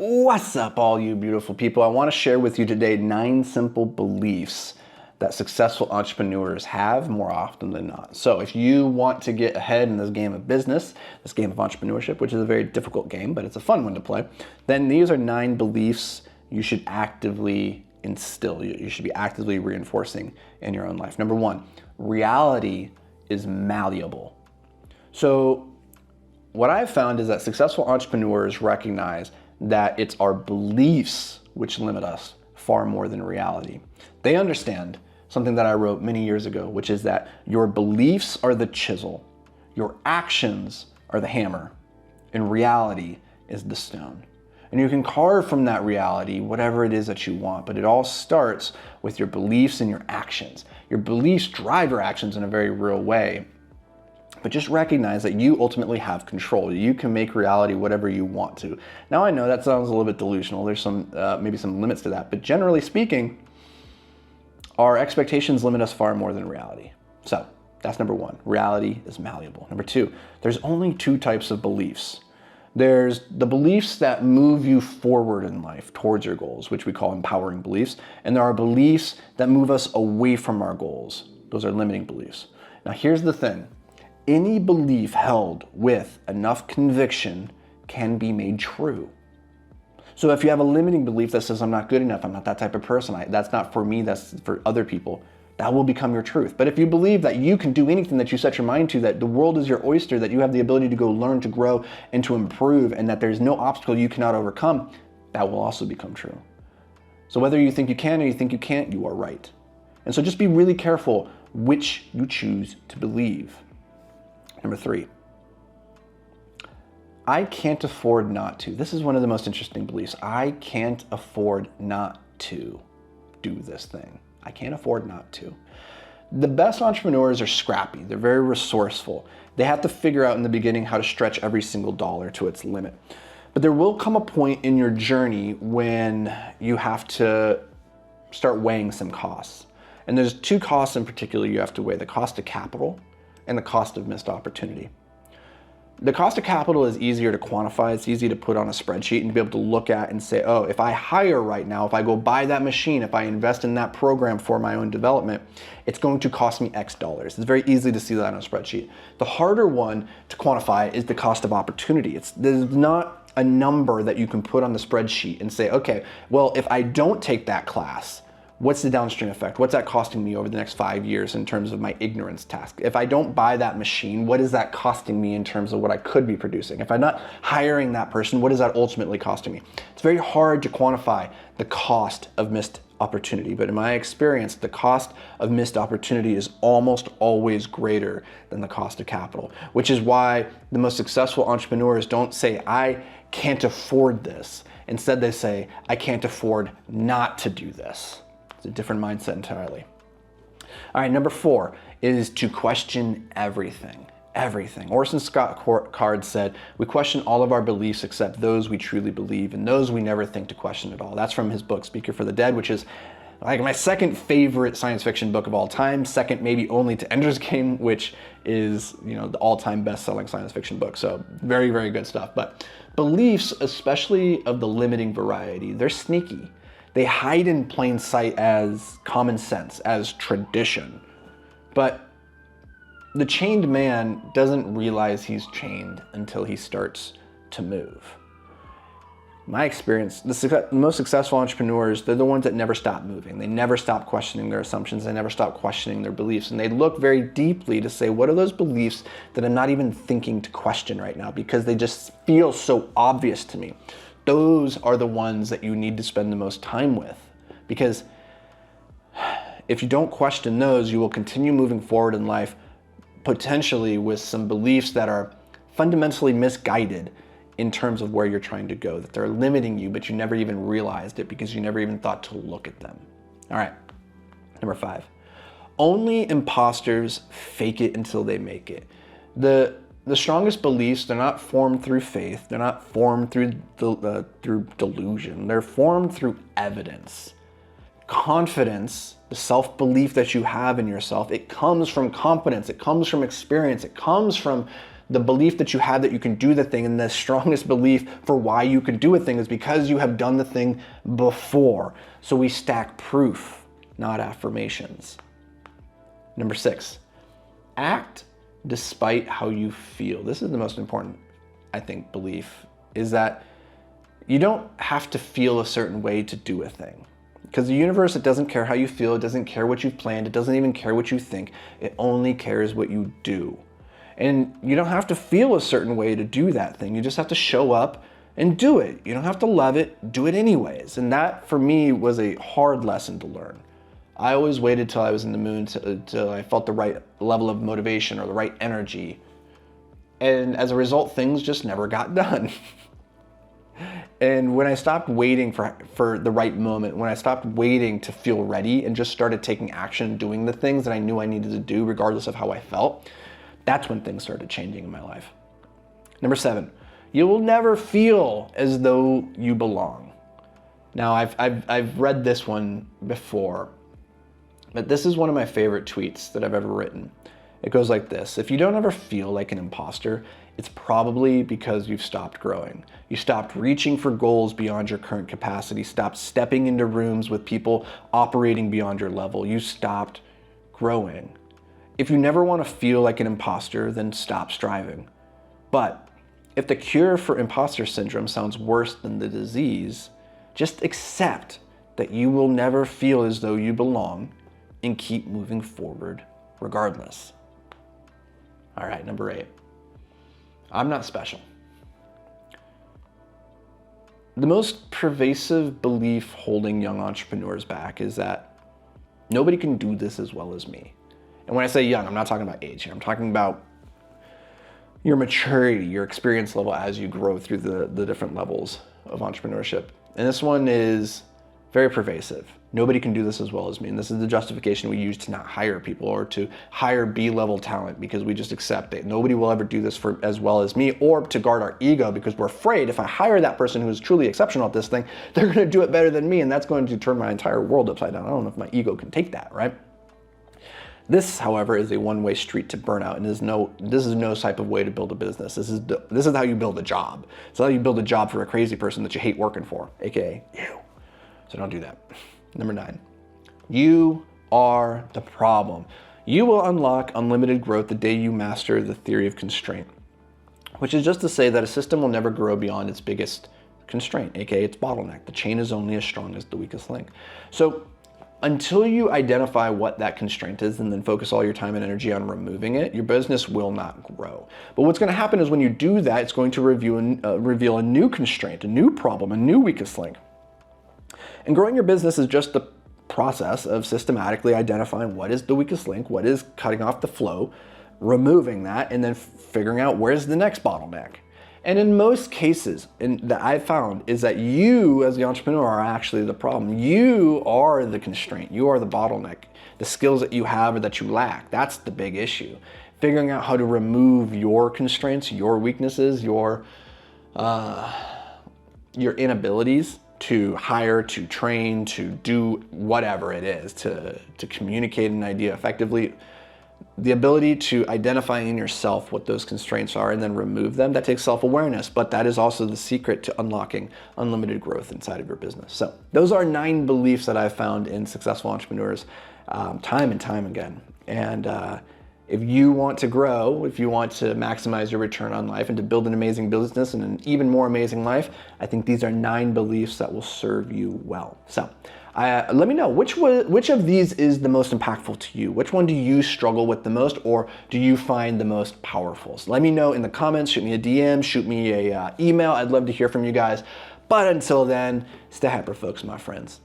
What's up, all you beautiful people? I want to share with you today 9 simple beliefs that successful entrepreneurs have more often than not. So if you want to get ahead in this game of business, this game of entrepreneurship, which is a very difficult game, but it's a fun one to play, then these are 9 beliefs you should actively instill. You should be actively reinforcing in your own life. Number 1, reality is malleable. So what I've found is that successful entrepreneurs recognize that it's our beliefs which limit us far more than reality. They understand something that I wrote many years ago, which is that your beliefs are the chisel, your actions are the hammer, and reality is the stone. And you can carve from that reality whatever it is that you want, but it all starts with your beliefs and your actions. Your beliefs drive your actions in a very real way. But just recognize that you ultimately have control. You can make reality whatever you want to. Now I know that sounds a little bit delusional. There's maybe some limits to that, but generally speaking, our expectations limit us far more than reality. So that's number 1. Reality is malleable. Number 2, there's only 2 types of beliefs. There's the beliefs that move you forward in life towards your goals, which we call empowering beliefs. And there are beliefs that move us away from our goals. Those are limiting beliefs. Now here's the thing. Any belief held with enough conviction can be made true. So if you have a limiting belief that says, I'm not good enough, I'm not that type of person, that's not for me, that's for other people, that will become your truth. But if you believe that you can do anything that you set your mind to, that the world is your oyster, that you have the ability to go learn, to grow, and to improve, and that there's no obstacle you cannot overcome, that will also become true. So whether you think you can or you think you can't, you are right. And so just be really careful which you choose to believe. Number 3, I can't afford not to. This is one of the most interesting beliefs. I can't afford not to do this thing. I can't afford not to. The best entrepreneurs are scrappy. They're very resourceful. They have to figure out in the beginning how to stretch every single dollar to its limit. But there will come a point in your journey when you have to start weighing some costs. And there's 2 costs in particular you have to weigh: the cost of capital and the cost of missed opportunity. The cost of capital is easier to quantify. It's easy to put on a spreadsheet and be able to look at and say, oh, if I hire right now, if I go buy that machine, if I invest in that program for my own development, it's going to cost me X dollars. It's very easy to see that on a spreadsheet. The harder one to quantify is the cost of opportunity. There's not a number that you can put on the spreadsheet and say, okay, well, if I don't take that class, what's the downstream effect? What's that costing me over the next 5 years in terms of my ignorance task? If I don't buy that machine, what is that costing me in terms of what I could be producing? If I'm not hiring that person, what is that ultimately costing me? It's very hard to quantify the cost of missed opportunity, but in my experience, the cost of missed opportunity is almost always greater than the cost of capital, which is why the most successful entrepreneurs don't say, I can't afford this. Instead, they say, I can't afford not to do this. It's a different mindset entirely. All right, number 4 is to question everything. Everything. Orson Scott Card said, we question all of our beliefs except those we truly believe, and those we never think to question at all. That's from his book, Speaker for the Dead, which is like my 2nd favorite science fiction book of all time, 2nd maybe only to Ender's Game, which is, the all-time best-selling science fiction book. So very, very good stuff. But beliefs, especially of the limiting variety, they're sneaky. They hide in plain sight as common sense, as tradition. But the chained man doesn't realize he's chained until he starts to move. My experience, the most successful entrepreneurs, they're the ones that never stop moving. They never stop questioning their assumptions. They never stop questioning their beliefs. And they look very deeply to say, what are those beliefs that I'm not even thinking to question right now because they just feel so obvious to me? Those are the ones that you need to spend the most time with, because if you don't question those, you will continue moving forward in life, potentially with some beliefs that are fundamentally misguided in terms of where you're trying to go, that they're limiting you, but you never even realized it because you never even thought to look at them. All right, number 5, only imposters fake it until they make it. The strongest beliefs, they're not formed through faith. They're not formed through delusion. They're formed through evidence. Confidence, the self-belief that you have in yourself, it comes from competence. It comes from experience. It comes from the belief that you have that you can do the thing, and the strongest belief for why you can do a thing is because you have done the thing before. So we stack proof, not affirmations. Number 6, act despite how you feel. This is the most important, I think, belief, is that you don't have to feel a certain way to do a thing. Because the universe, it doesn't care how you feel, it doesn't care what you've planned, it doesn't even care what you think, it only cares what you do. And you don't have to feel a certain way to do that thing, you just have to show up and do it. You don't have to love it, do it anyways. And that, for me, was a hard lesson to learn. I always waited till I was in the mood, till I felt the right level of motivation or the right energy. And as a result, things just never got done. And when I stopped waiting for the right moment, when I stopped waiting to feel ready and just started taking action, doing the things that I knew I needed to do regardless of how I felt, that's when things started changing in my life. Number 7, you will never feel as though you belong. Now, I've read this one before, but this is one of my favorite tweets that I've ever written. It goes like this: if you don't ever feel like an imposter, it's probably because you've stopped growing. You stopped reaching for goals beyond your current capacity, stopped stepping into rooms with people operating beyond your level. You stopped growing. If you never want to feel like an imposter, then stop striving. But if the cure for imposter syndrome sounds worse than the disease, just accept that you will never feel as though you belong and keep moving forward regardless. All right, number 8. I'm not special. The most pervasive belief holding young entrepreneurs back is that nobody can do this as well as me. And when I say young, I'm not talking about age here. I'm talking about your maturity, your experience level as you grow through the different levels of entrepreneurship. And this one is very pervasive. Nobody can do this as well as me. And this is the justification we use to not hire people or to hire B-level talent, because we just accept it. Nobody will ever do this for as well as me, or to guard our ego, because we're afraid if I hire that person who is truly exceptional at this thing, they're going to do it better than me, and that's going to turn my entire world upside down. I don't know if my ego can take that, right? This, however, is a one-way street to burnout, and this is no type of way to build a business. This is how you build a job. It's how you build a job for a crazy person that you hate working for, aka you. So don't do that. Number 9, you are the problem. You will unlock unlimited growth the day you master the theory of constraint, which is just to say that a system will never grow beyond its biggest constraint, aka its bottleneck. The chain is only as strong as the weakest link. So until you identify what that constraint is and then focus all your time and energy on removing it, your business will not grow. But what's going to happen is when you do that, it's going to reveal a new constraint, a new problem, a new weakest link. And growing your business is just the process of systematically identifying what is the weakest link, what is cutting off the flow, removing that, and then figuring out where's the next bottleneck. And in most cases, that I've found, is that you as the entrepreneur are actually the problem. You are the constraint. You are the bottleneck. The skills that you have or that you lack, that's the big issue. Figuring out how to remove your constraints, your weaknesses, your inabilities to hire, to train, to do whatever it is, to communicate an idea effectively. The ability to identify in yourself what those constraints are and then remove them, that takes self-awareness, but that is also the secret to unlocking unlimited growth inside of your business. So those are 9 beliefs that I've found in successful entrepreneurs time and time again. And if you want to grow, if you want to maximize your return on life and to build an amazing business and an even more amazing life, I think these are 9 beliefs that will serve you well. So let me know, which of these is the most impactful to you? Which one do you struggle with the most, or do you find the most powerful? So let me know in the comments, shoot me a DM, shoot me a email. I'd love to hear from you guys. But until then, stay hyper, folks, my friends.